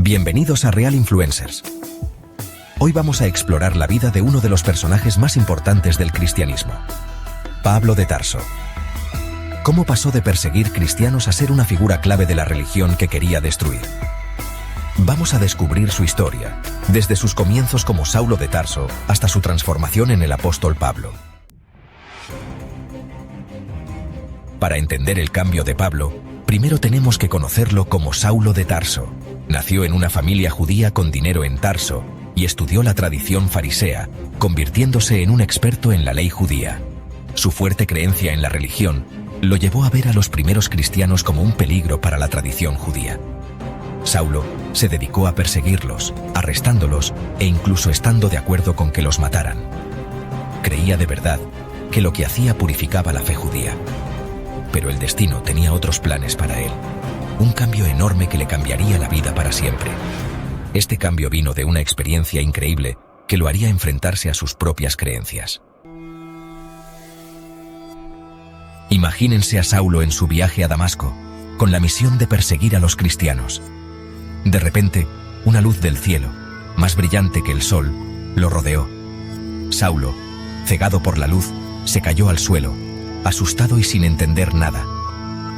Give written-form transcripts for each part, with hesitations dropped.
Bienvenidos a Real Influencers. Hoy vamos a explorar la vida de uno de los personajes más importantes del cristianismo, Pablo de Tarso. ¿Cómo pasó de perseguir cristianos a ser una figura clave de la religión que quería destruir? Vamos a descubrir su historia, desde sus comienzos como Saulo de Tarso hasta su transformación en el apóstol Pablo. Para entender el cambio de Pablo, primero tenemos que conocerlo como Saulo de Tarso. Nació en una familia judía con dinero en Tarso y estudió la tradición farisea, convirtiéndose en un experto en la ley judía. Su fuerte creencia en la religión lo llevó a ver a los primeros cristianos como un peligro para la tradición judía. Saulo se dedicó a perseguirlos, arrestándolos e incluso estando de acuerdo con que los mataran. Creía de verdad que lo que hacía purificaba la fe judía. Pero el destino tenía otros planes para él. Un cambio enorme que le cambiaría la vida para siempre. Este cambio vino de una experiencia increíble que lo haría enfrentarse a sus propias creencias. Imagínense a Saulo en su viaje a Damasco, con la misión de perseguir a los cristianos. De repente, una luz del cielo, más brillante que el sol, lo rodeó. Saulo, cegado por la luz, se cayó al suelo, asustado y sin entender nada.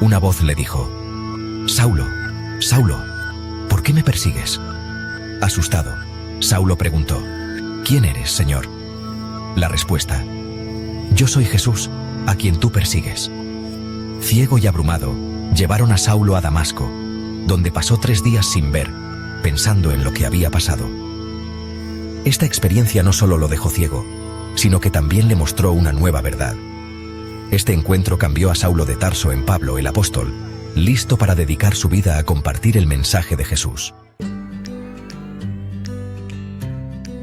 Una voz le dijo: «Saulo, Saulo, ¿por qué me persigues?». Asustado, Saulo preguntó: «¿Quién eres, Señor?». La respuesta: «Yo soy Jesús, a quien tú persigues». Ciego y abrumado, llevaron a Saulo a Damasco, donde pasó 3 días sin ver, pensando en lo que había pasado. Esta experiencia no solo lo dejó ciego, sino que también le mostró una nueva verdad. Este encuentro cambió a Saulo de Tarso en Pablo el apóstol, listo para dedicar su vida a compartir el mensaje de Jesús.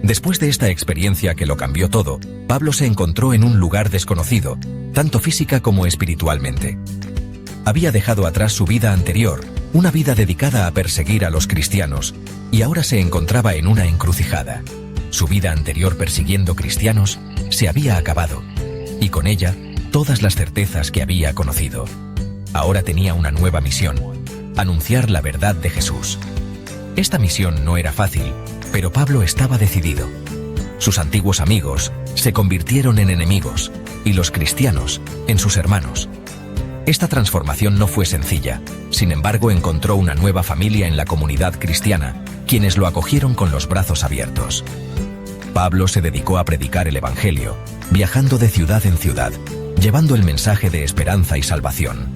Después de esta experiencia que lo cambió todo, Pablo se encontró en un lugar desconocido, tanto física como espiritualmente. Había dejado atrás su vida anterior, una vida dedicada a perseguir a los cristianos, y ahora se encontraba en una encrucijada. Su vida anterior persiguiendo cristianos se había acabado, y con ella, todas las certezas que había conocido. Ahora tenía una nueva misión: anunciar la verdad de Jesús. Esta misión no era fácil, pero Pablo estaba decidido. Sus antiguos amigos se convirtieron en enemigos, y los cristianos en sus hermanos. Esta transformación no fue sencilla, sin embargo encontró una nueva familia en la comunidad cristiana, quienes lo acogieron con los brazos abiertos. Pablo se dedicó a predicar el Evangelio, viajando de ciudad en ciudad, llevando el mensaje de esperanza y salvación.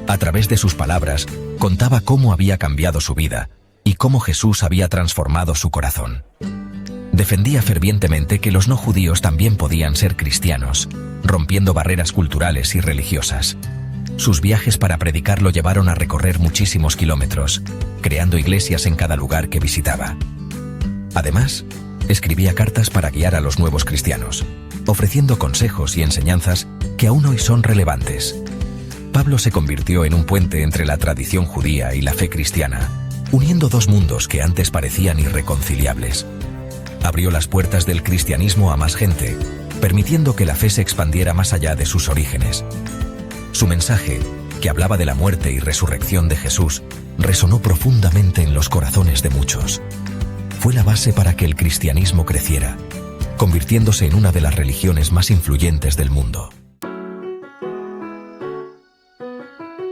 A través de sus palabras, contaba cómo había cambiado su vida y cómo Jesús había transformado su corazón. Defendía fervientemente que los no judíos también podían ser cristianos, rompiendo barreras culturales y religiosas. Sus viajes para predicar lo llevaron a recorrer muchísimos kilómetros, creando iglesias en cada lugar que visitaba. Además, escribía cartas para guiar a los nuevos cristianos, ofreciendo consejos y enseñanzas que aún hoy son relevantes. Pablo se convirtió en un puente entre la tradición judía y la fe cristiana, uniendo dos mundos que antes parecían irreconciliables. Abrió las puertas del cristianismo a más gente, permitiendo que la fe se expandiera más allá de sus orígenes. Su mensaje, que hablaba de la muerte y resurrección de Jesús, resonó profundamente en los corazones de muchos. Fue la base para que el cristianismo creciera, convirtiéndose en una de las religiones más influyentes del mundo.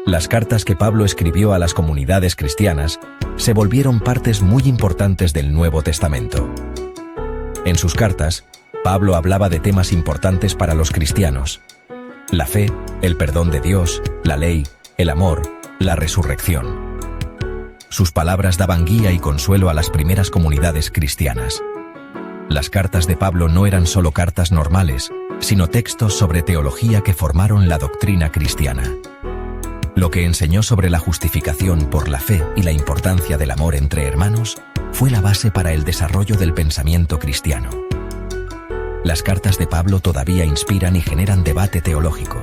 Las cartas que Pablo escribió a las comunidades cristianas se volvieron partes muy importantes del Nuevo Testamento. En sus cartas, Pablo hablaba de temas importantes para los cristianos: la fe, el perdón de Dios, la ley, el amor, la resurrección. Sus palabras daban guía y consuelo a las primeras comunidades cristianas. Las cartas de Pablo no eran solo cartas normales, sino textos sobre teología que formaron la doctrina cristiana. Lo que enseñó sobre la justificación por la fe y la importancia del amor entre hermanos fue la base para el desarrollo del pensamiento cristiano. Las cartas de Pablo todavía inspiran y generan debate teológico.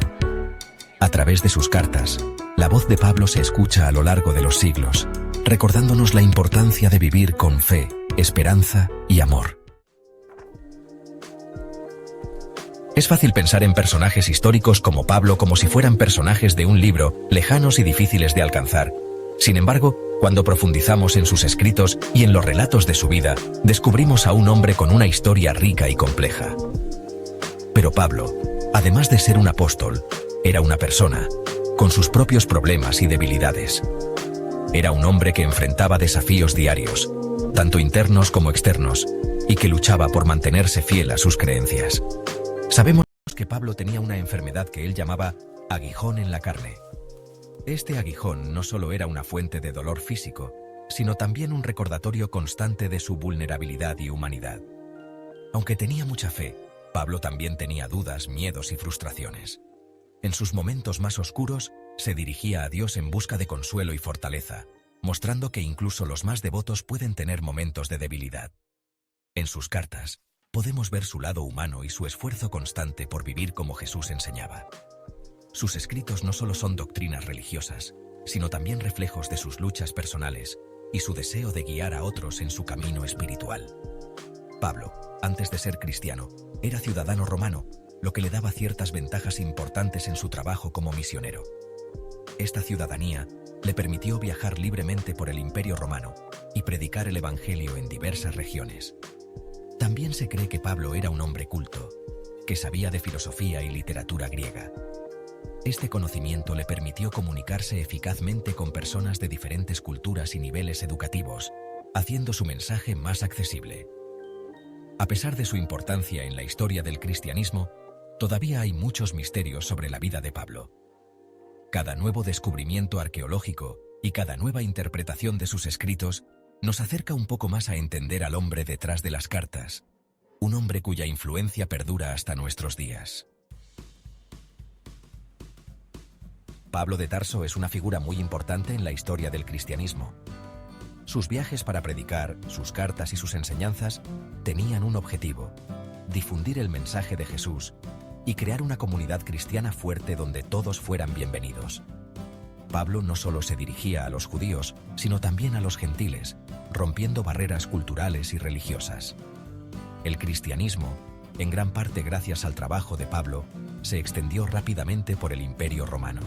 A través de sus cartas, la voz de Pablo se escucha a lo largo de los siglos, recordándonos la importancia de vivir con fe, esperanza y amor. Es fácil pensar en personajes históricos como Pablo como si fueran personajes de un libro, lejanos y difíciles de alcanzar. Sin embargo, Cuando profundizamos en sus escritos y en los relatos de su vida, descubrimos a un hombre con una historia rica y compleja. Pero Pablo, además de ser un apóstol, era una persona, con sus propios problemas y debilidades. Era un hombre que enfrentaba desafíos diarios, tanto internos como externos, y que luchaba por mantenerse fiel a sus creencias. Sabemos que Pablo tenía una enfermedad que él llamaba aguijón en la carne. Este aguijón no solo era una fuente de dolor físico, sino también un recordatorio constante de su vulnerabilidad y humanidad. Aunque tenía mucha fe, Pablo también tenía dudas, miedos y frustraciones. En sus momentos más oscuros, se dirigía a Dios en busca de consuelo y fortaleza, mostrando que incluso los más devotos pueden tener momentos de debilidad. En sus cartas, podemos ver su lado humano y su esfuerzo constante por vivir como Jesús enseñaba. Sus escritos no solo son doctrinas religiosas, sino también reflejos de sus luchas personales y su deseo de guiar a otros en su camino espiritual. Pablo, antes de ser cristiano, era ciudadano romano, lo que le daba ciertas ventajas importantes en su trabajo como misionero. Esta ciudadanía le permitió viajar libremente por el Imperio Romano y predicar el Evangelio en diversas regiones. También se cree que Pablo era un hombre culto, que sabía de filosofía y literatura griega. Este conocimiento le permitió comunicarse eficazmente con personas de diferentes culturas y niveles educativos, haciendo su mensaje más accesible. A pesar de su importancia en la historia del cristianismo, todavía hay muchos misterios sobre la vida de Pablo. Cada nuevo descubrimiento arqueológico y cada nueva interpretación de sus escritos nos acerca un poco más a entender al hombre detrás de las cartas, un hombre cuya influencia perdura hasta nuestros días. Pablo de Tarso es una figura muy importante en la historia del cristianismo. Sus viajes para predicar, sus cartas y sus enseñanzas tenían un objetivo: difundir el mensaje de Jesús y crear una comunidad cristiana fuerte donde todos fueran bienvenidos. Pablo no solo se dirigía a los judíos, sino también a los gentiles, rompiendo barreras culturales y religiosas. El cristianismo, en gran parte gracias al trabajo de Pablo, se extendió rápidamente por el Imperio Romano.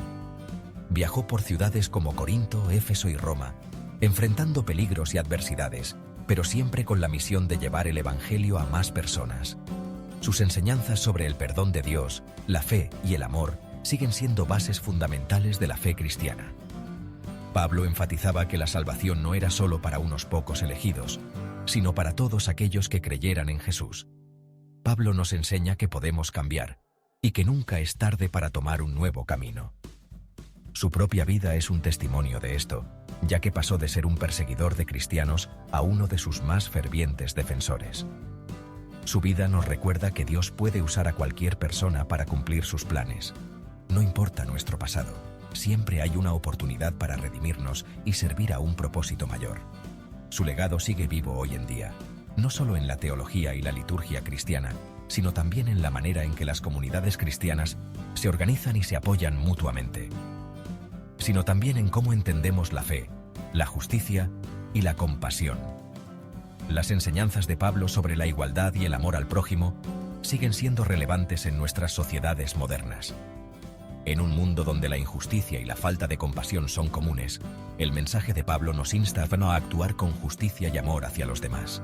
Viajó por ciudades como Corinto, Éfeso y Roma, enfrentando peligros y adversidades, pero siempre con la misión de llevar el Evangelio a más personas. Sus enseñanzas sobre el perdón de Dios, la fe y el amor siguen siendo bases fundamentales de la fe cristiana. Pablo enfatizaba que la salvación no era solo para unos pocos elegidos, sino para todos aquellos que creyeran en Jesús. Pablo nos enseña que podemos cambiar y que nunca es tarde para tomar un nuevo camino. Su propia vida es un testimonio de esto, ya que pasó de ser un perseguidor de cristianos a uno de sus más fervientes defensores. Su vida nos recuerda que Dios puede usar a cualquier persona para cumplir sus planes. No importa nuestro pasado, siempre hay una oportunidad para redimirnos y servir a un propósito mayor. Su legado sigue vivo hoy en día, no solo en la teología y la liturgia cristiana, sino también en la manera en que las comunidades cristianas se organizan y se apoyan mutuamente, sino también en cómo entendemos la fe, la justicia y la compasión. Las enseñanzas de Pablo sobre la igualdad y el amor al prójimo siguen siendo relevantes en nuestras sociedades modernas. En un mundo donde la injusticia y la falta de compasión son comunes, el mensaje de Pablo nos insta a actuar con justicia y amor hacia los demás.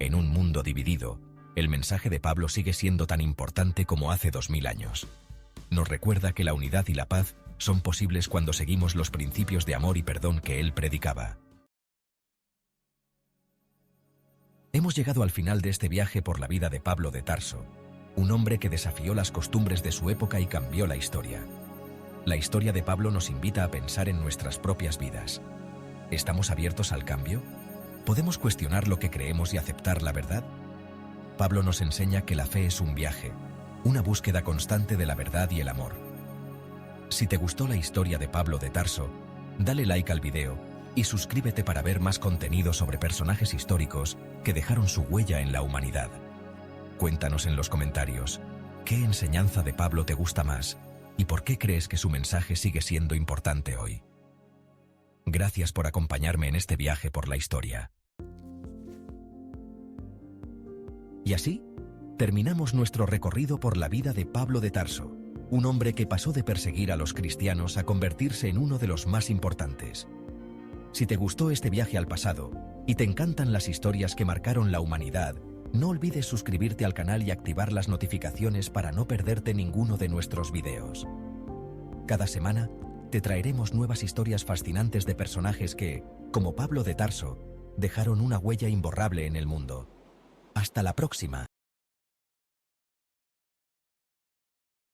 En un mundo dividido, el mensaje de Pablo sigue siendo tan importante como hace 2000 años. Nos recuerda que la unidad y la paz son posibles cuando seguimos los principios de amor y perdón que él predicaba. Hemos llegado al final de este viaje por la vida de Pablo de Tarso, un hombre que desafió las costumbres de su época y cambió la historia. La historia de Pablo nos invita a pensar en nuestras propias vidas. ¿Estamos abiertos al cambio? ¿Podemos cuestionar lo que creemos y aceptar la verdad? Pablo nos enseña que la fe es un viaje, una búsqueda constante de la verdad y el amor. Si te gustó la historia de Pablo de Tarso, dale like al video y suscríbete para ver más contenido sobre personajes históricos que dejaron su huella en la humanidad. Cuéntanos en los comentarios, ¿qué enseñanza de Pablo te gusta más y por qué crees que su mensaje sigue siendo importante hoy? Gracias por acompañarme en este viaje por la historia. Y así, terminamos nuestro recorrido por la vida de Pablo de Tarso, un hombre que pasó de perseguir a los cristianos a convertirse en uno de los más importantes. Si te gustó este viaje al pasado y te encantan las historias que marcaron la humanidad, no olvides suscribirte al canal y activar las notificaciones para no perderte ninguno de nuestros videos. Cada semana te traeremos nuevas historias fascinantes de personajes que, como Pablo de Tarso, dejaron una huella imborrable en el mundo. Hasta la próxima.